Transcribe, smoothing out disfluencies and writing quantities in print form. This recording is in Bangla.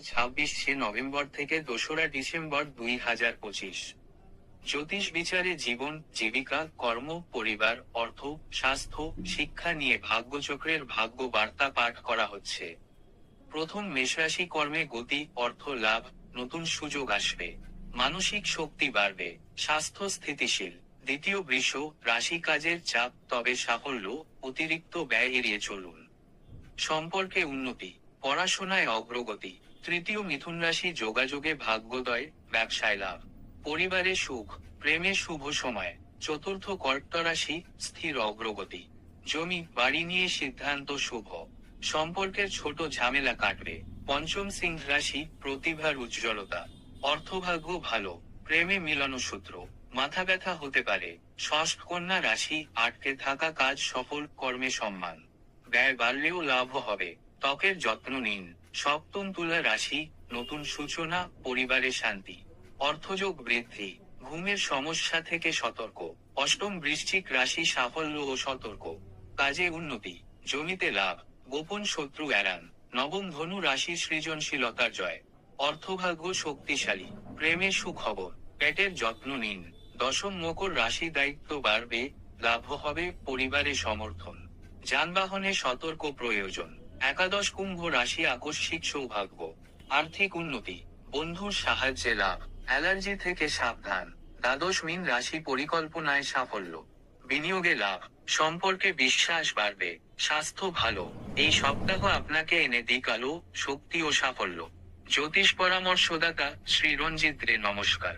26শে নভেম্বর থেকে 2রা ডিসেম্বর 2025। জ্যোতিষ বিচারে জীবন, জীবিকা, কর্ম, পরিবার, অর্থ, স্বাস্থ্য, শিক্ষা নিয়ে ভাগ্যচক্রের ভাগ্য বার্তা পাঠ করা হচ্ছে। প্রথম মেষরাশি, কর্মে গতি, অর্থ লাভ, নতুন সুযোগ আসবে, মানসিক শক্তি বাড়বে, স্বাস্থ্য স্থিতিশীল। দ্বিতীয় বৃষ রাশি, কাজের চাপ, তবে সাফল্য, অতিরিক্ত ব্যয় এড়িয়ে চলুন। সম্পর্কে উন্নতি, পড়াশোনায় অগ্রগতি। তৃতীয় মিথুন রাশি, যোগাযোগে ভাগ্যোদয়, ব্যবসায় লাভ, পরিবারে সুখ, প্রেমে শুভ সময়। চতুর্থ কর্কট রাশি, স্থির অগ্রগতি, জমি বাড়ি নিয়ে সিদ্ধান্ত শুভ, সম্পর্কের ছোট ঝামেলা কাটবে। পঞ্চম সিংহ রাশি, প্রতিভার উজ্জ্বলতা, অর্থভাগ্য ভালো, প্রেমে মিলন সূত্র, মাথা ব্যথা হতে পারে। ষষ্ঠ কন্যা রাশি, আটকে থাকা কাজ সফল, কর্মে সম্মান, ব্যয় বাড়লেও লাভ হবে, ত্বকের যত্ন নিন। সপ্তম তুলা রাশি, নতুন সূচনা, পরিবারে শান্তি, অর্থযোগ বৃদ্ধি, ঘুমের সমস্যা থেকে সতর্ক। অষ্টম বৃশ্চিক রাশি, সাফল্য ও সতর্ক, কাজে উন্নতি, জমিতে লাভ, গোপন শত্রু এড়ান। নবম ধনু রাশি, সৃজনশীলতার জয়, অর্থভাগ্য শক্তিশালী, প্রেমে সুখবর, পেটের যত্ন নিন। দশম মকর রাশি, দায়িত্ব বাড়বে, লাভ হবে, পরিবারে সমর্থন, যানবাহনে সতর্ক প্রয়োজন। একাদশ কুম্ভ রাশি, আকস্মিক সৌভাগ্য, আর্থিক উন্নতি, বন্ধুর সাহায্যে লাভ, অ্যালার্জি থেকে সাবধান। দ্বাদশ মীন রাশি, পরিকল্পনায় সাফল্য, বিনিয়োগে লাভ, সম্পর্কে বিশ্বাস বাড়বে, স্বাস্থ্য ভালো। এই সপ্তাহ আপনাকে এনে দিক আলো, শক্তি ও সাফল্য। জ্যোতিষ পরামর্শদাতা শ্রী রঞ্জিত রে, নমস্কার।